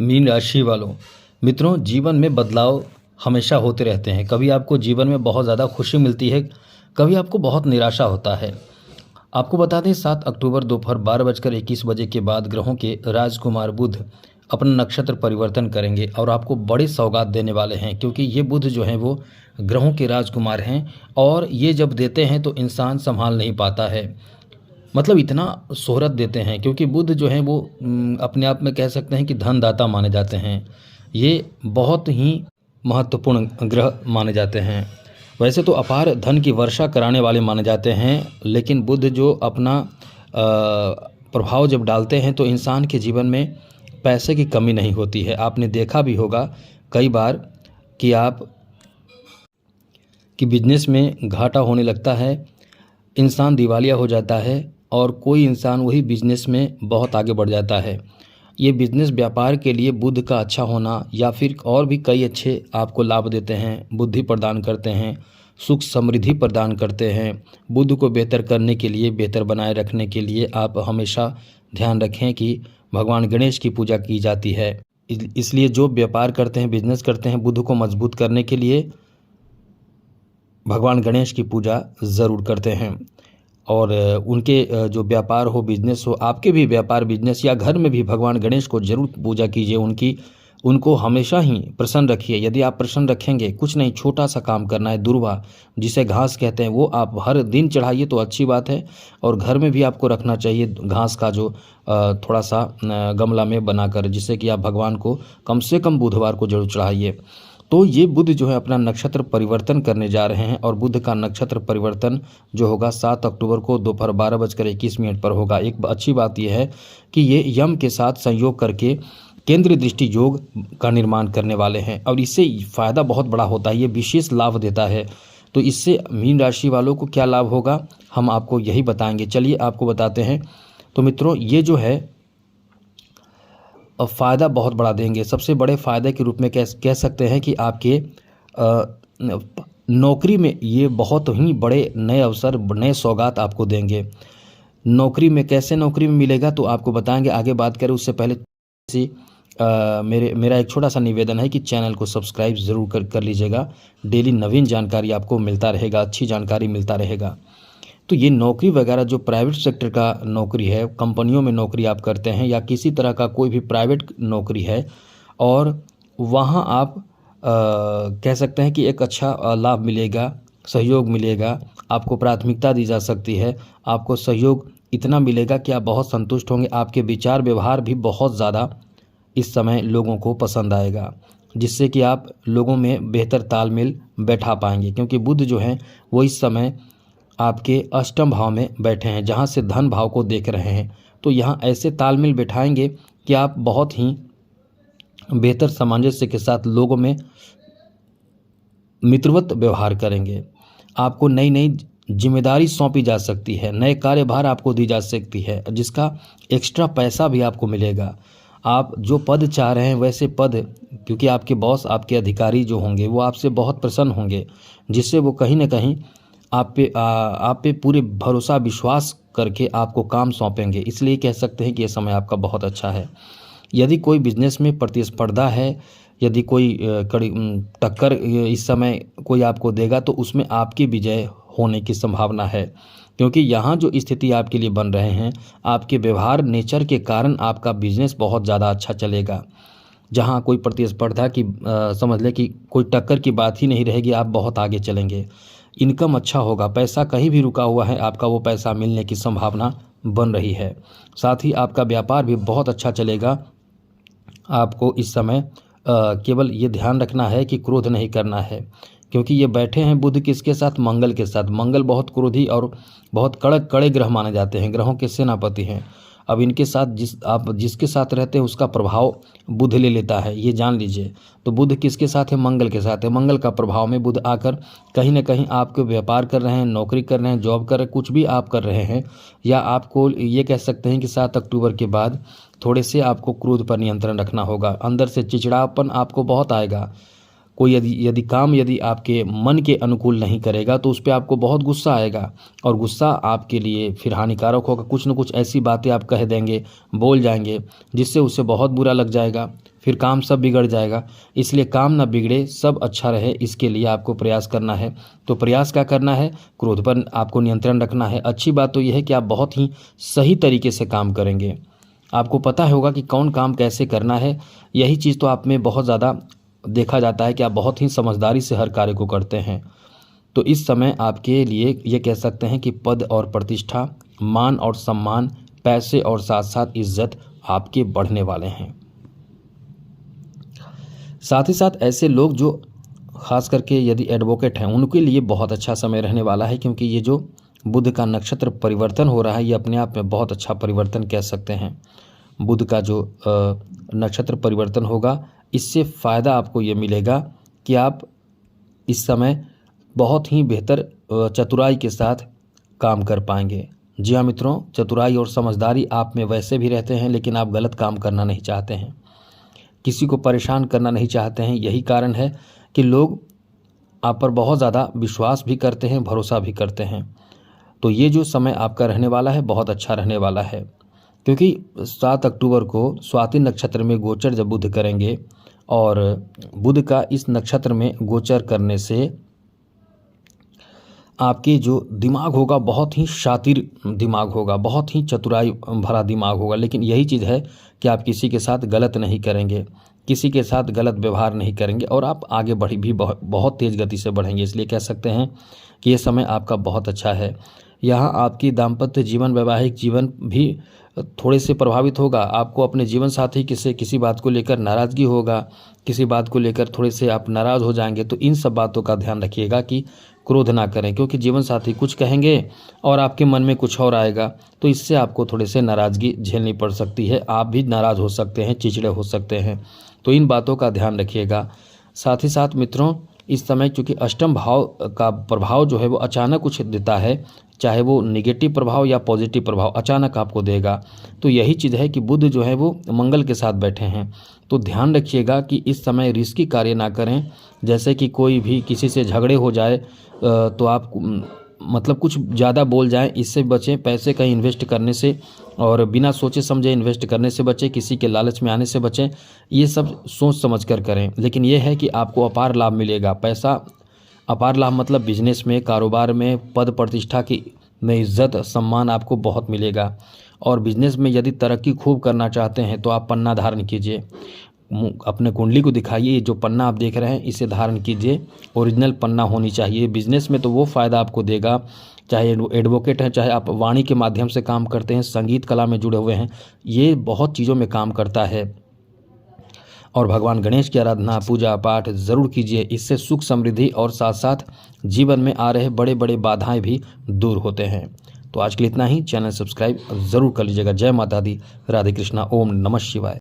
Mean राशि वालों, मित्रों, जीवन में बदलाव हमेशा होते रहते हैं। कभी आपको जीवन में बहुत ज़्यादा खुशी मिलती है, कभी आपको बहुत निराशा होता है। आपको बता दें 7 अक्टूबर दोपहर 12:21 बजे के बाद ग्रहों के राजकुमार बुध अपना नक्षत्र परिवर्तन करेंगे और आपको बड़े सौगात देने वाले हैं, क्योंकि ये बुध जो हैं वो ग्रहों के राजकुमार हैं और ये जब देते हैं तो इंसान संभाल नहीं पाता है। मतलब इतना शोहरत देते हैं, क्योंकि बुध जो हैं वो अपने आप में कह सकते हैं कि धनदाता माने जाते हैं। ये बहुत ही महत्वपूर्ण ग्रह माने जाते हैं। वैसे तो अपार धन की वर्षा कराने वाले माने जाते हैं, लेकिन बुध जो अपना प्रभाव जब डालते हैं तो इंसान के जीवन में पैसे की कमी नहीं होती है। आपने देखा भी होगा कई बार कि बिजनेस में घाटा होने लगता है, इंसान दिवालिया हो जाता है और कोई इंसान वही बिजनेस में बहुत आगे बढ़ जाता है। ये बिजनेस व्यापार के लिए बुध का अच्छा होना या फिर और भी कई अच्छे आपको लाभ देते हैं, बुद्धि प्रदान करते हैं, सुख समृद्धि प्रदान करते हैं। बुध को बेहतर करने के लिए, बेहतर बनाए रखने के लिए आप हमेशा ध्यान रखें कि भगवान गणेश की पूजा की जाती है। इसलिए जो व्यापार करते हैं, बिजनेस करते हैं, बुध को मजबूत करने के लिए भगवान गणेश की पूजा ज़रूर करते हैं। और उनके जो व्यापार हो, बिजनेस हो, आपके भी व्यापार बिजनेस या घर में भी भगवान गणेश को जरूर पूजा कीजिए। उनको हमेशा ही प्रसन्न रखिए। यदि आप प्रसन्न रखेंगे, कुछ नहीं, छोटा सा काम करना है, दुर्वा जिसे घास कहते हैं, वो आप हर दिन चढ़ाइए तो अच्छी बात है। और घर में भी आपको रखना चाहिए घास का जो थोड़ा सा गमला में बनाकर, जिससे कि आप भगवान को कम से कम बुधवार को जरूर चढ़ाइए। तो ये बुध जो है अपना नक्षत्र परिवर्तन करने जा रहे हैं और बुध का नक्षत्र परिवर्तन जो होगा 7 अक्टूबर को दोपहर 12:21 पर होगा। एक अच्छी बात यह है कि ये यम के साथ संयोग करके केंद्रीय दृष्टि योग का निर्माण करने वाले हैं और इससे फ़ायदा बहुत बड़ा होता है, ये विशेष लाभ देता है। तो इससे मीन राशि वालों को क्या लाभ होगा, हम आपको यही बताएंगे। चलिए आपको बताते हैं। तो मित्रों, ये जो है फ़ायदा बहुत बड़ा देंगे। सबसे बड़े फ़ायदे के रूप में कह सकते हैं कि आपके नौकरी में ये बहुत ही बड़े नए अवसर, नए सौगात आपको देंगे। नौकरी में कैसे नौकरी में मिलेगा तो आपको बताएंगे। आगे बात करें उससे पहले मेरा एक छोटा सा निवेदन है कि चैनल को सब्सक्राइब ज़रूर कर लीजिएगा। डेली नवीन जानकारी आपको मिलता रहेगा, अच्छी जानकारी मिलता रहेगा। तो ये नौकरी वगैरह जो प्राइवेट सेक्टर का नौकरी है, कंपनियों में नौकरी आप करते हैं या किसी तरह का कोई भी प्राइवेट नौकरी है और वहाँ आप कह सकते हैं कि एक अच्छा लाभ मिलेगा, सहयोग मिलेगा, आपको प्राथमिकता दी जा सकती है, आपको सहयोग इतना मिलेगा कि आप बहुत संतुष्ट होंगे। आपके विचार व्यवहार भी बहुत ज़्यादा इस समय लोगों को पसंद आएगा, जिससे कि आप लोगों में बेहतर तालमेल बैठा पाएंगे, क्योंकि बुध जो है वो इस समय आपके अष्टम भाव में बैठे हैं, जहाँ से धन भाव को देख रहे हैं। तो यहाँ ऐसे तालमेल बैठाएंगे कि आप बहुत ही बेहतर सामंजस्य के साथ लोगों में मित्रवत व्यवहार करेंगे। आपको नई नई जिम्मेदारी सौंपी जा सकती है, नए कार्यभार आपको दी जा सकती है, जिसका एक्स्ट्रा पैसा भी आपको मिलेगा। आप जो पद चाह रहे हैं वैसे पद, क्योंकि आपके बॉस, आपके अधिकारी जो होंगे वो आपसे बहुत प्रसन्न होंगे, जिससे वो कहीं ना कहीं आप पे पूरे भरोसा विश्वास करके आपको काम सौंपेंगे। इसलिए कह सकते हैं कि यह समय आपका बहुत अच्छा है। यदि कोई बिजनेस में प्रतिस्पर्धा है, यदि कोई कड़ी टक्कर इस समय कोई आपको देगा तो उसमें आपकी विजय होने की संभावना है, क्योंकि यहाँ जो स्थिति आपके लिए बन रहे हैं, आपके व्यवहार नेचर के कारण आपका बिजनेस बहुत ज़्यादा अच्छा चलेगा। जहाँ कोई प्रतिस्पर्धा की समझ लें कि कोई टक्कर की बात ही नहीं रहेगी, आप बहुत आगे चलेंगे। इनकम अच्छा होगा, पैसा कहीं भी रुका हुआ है आपका वो पैसा मिलने की संभावना बन रही है। साथ ही आपका व्यापार भी बहुत अच्छा चलेगा। आपको इस समय केवल ये ध्यान रखना है कि क्रोध नहीं करना है, क्योंकि ये बैठे हैं बुध किसके साथ, मंगल के साथ। मंगल बहुत क्रोधी और बहुत कड़े ग्रह माने जाते हैं, ग्रहों के सेनापति हैं। अब इनके साथ आप जिसके साथ रहते हैं उसका प्रभाव बुध ले लेता है, ये जान लीजिए। तो बुध किसके साथ है, मंगल के साथ है। मंगल का प्रभाव में बुध आकर कहीं ना कहीं आपके व्यापार कर रहे हैं, नौकरी कर रहे हैं, जॉब कर रहे हैं, कुछ भी आप कर रहे हैं, या आपको ये कह सकते हैं कि 7 अक्टूबर के बाद थोड़े से आपको क्रोध पर नियंत्रण रखना होगा। अंदर से चिड़चिड़ापन आपको बहुत आएगा, कोई यदि काम यदि आपके मन के अनुकूल नहीं करेगा तो उस पर आपको बहुत गुस्सा आएगा, और गुस्सा आपके लिए फिर हानिकारक होगा। कुछ न कुछ ऐसी बातें आप कह देंगे, बोल जाएंगे, जिससे उसे बहुत बुरा लग जाएगा, फिर काम सब बिगड़ जाएगा। इसलिए काम ना बिगड़े, सब अच्छा रहे, इसके लिए आपको प्रयास करना है। तो प्रयास क्या करना है? क्रोध पर आपको नियंत्रण रखना है। अच्छी बात तो यह है कि आप बहुत ही सही तरीके से काम करेंगे, आपको पता होगा कि कौन काम कैसे करना है। यही चीज़ तो आप में बहुत ज़्यादा देखा जाता है कि आप बहुत ही समझदारी से हर कार्य को करते हैं। तो इस समय आपके लिए ये कह सकते हैं कि पद और प्रतिष्ठा, मान और सम्मान, पैसे और साथ साथ इज्जत आपके बढ़ने वाले हैं। साथ ही साथ ऐसे लोग जो खास करके यदि एडवोकेट हैं, उनके लिए बहुत अच्छा समय रहने वाला है, क्योंकि ये जो बुध का नक्षत्र परिवर्तन हो रहा है, ये अपने आप में बहुत अच्छा परिवर्तन कह सकते हैं। बुध का जो नक्षत्र परिवर्तन होगा, इससे फ़ायदा आपको ये मिलेगा कि आप इस समय बहुत ही बेहतर चतुराई के साथ काम कर पाएंगे। जी हाँ मित्रों, चतुराई और समझदारी आप में वैसे भी रहते हैं, लेकिन आप गलत काम करना नहीं चाहते हैं, किसी को परेशान करना नहीं चाहते हैं। यही कारण है कि लोग आप पर बहुत ज़्यादा विश्वास भी करते हैं, भरोसा भी करते हैं। तो ये जो समय आपका रहने वाला है, बहुत अच्छा रहने वाला है, क्योंकि 7 अक्टूबर को स्वाति नक्षत्र में गोचर जब बुध करेंगे, और बुध का इस नक्षत्र में गोचर करने से आपके जो दिमाग होगा बहुत ही शातिर दिमाग होगा, बहुत ही चतुराई भरा दिमाग होगा। लेकिन यही चीज़ है कि आप किसी के साथ गलत नहीं करेंगे, किसी के साथ गलत व्यवहार नहीं करेंगे, और आप आगे बढ़ी भी बहुत तेज़ गति से बढ़ेंगे। इसलिए कह सकते हैं कि ये समय आपका बहुत अच्छा है। यहाँ आपकी दाम्पत्य जीवन, वैवाहिक जीवन भी थोड़े से प्रभावित होगा। आपको अपने जीवन साथी से किसी बात को लेकर नाराज़गी होगा, किसी बात को लेकर थोड़े से आप नाराज़ हो जाएंगे। तो इन सब बातों का ध्यान रखिएगा कि क्रोध ना करें, क्योंकि जीवन साथी कुछ कहेंगे और आपके मन में कुछ और आएगा, तो इससे आपको थोड़े से नाराज़गी झेलनी पड़ सकती है। आप भी नाराज़ हो सकते हैं, चिड़चिड़े हो सकते हैं, तो इन बातों का ध्यान रखिएगा। साथ ही साथ मित्रों, इस समय चूँकि अष्टम भाव का प्रभाव जो है वो अचानक कुछ देता है, चाहे वो निगेटिव प्रभाव या पॉजिटिव प्रभाव अचानक आपको देगा। तो यही चीज़ है कि बुध जो है वो मंगल के साथ बैठे हैं। तो ध्यान रखिएगा कि इस समय रिस्की कार्य ना करें, जैसे कि कोई भी किसी से झगड़े हो जाए तो आप मतलब कुछ ज़्यादा बोल जाएं, इससे बचें। पैसे कहीं इन्वेस्ट करने से और बिना सोचे समझे इन्वेस्ट करने से बचें, किसी के लालच में आने से बचें। ये सब सोच समझ कर करें। लेकिन ये है कि आपको अपार लाभ मिलेगा। पैसा अपार लाभ मतलब बिजनेस में, कारोबार में, पद प्रतिष्ठा की में इज्जत सम्मान आपको बहुत मिलेगा। और बिजनेस में यदि तरक्की खूब करना चाहते हैं तो आप पन्ना धारण कीजिए, अपने कुंडली को दिखाइए। जो पन्ना आप देख रहे हैं इसे धारण कीजिए, ओरिजिनल पन्ना होनी चाहिए। बिजनेस में तो वो फ़ायदा आपको देगा, चाहे एडवोकेट हैं, चाहे आप वाणी के माध्यम से काम करते हैं, संगीत कला में जुड़े हुए हैं, ये बहुत चीज़ों में काम करता है। और भगवान गणेश की आराधना, पूजा पाठ ज़रूर कीजिए। इससे सुख समृद्धि और साथ साथ जीवन में आ रहे बड़े बड़े बाधाएं भी दूर होते हैं। तो आज के लिए इतना ही। चैनल सब्सक्राइब ज़रूर कर लीजिएगा। जय माता दी, राधे कृष्णा, ओम नमः शिवाय।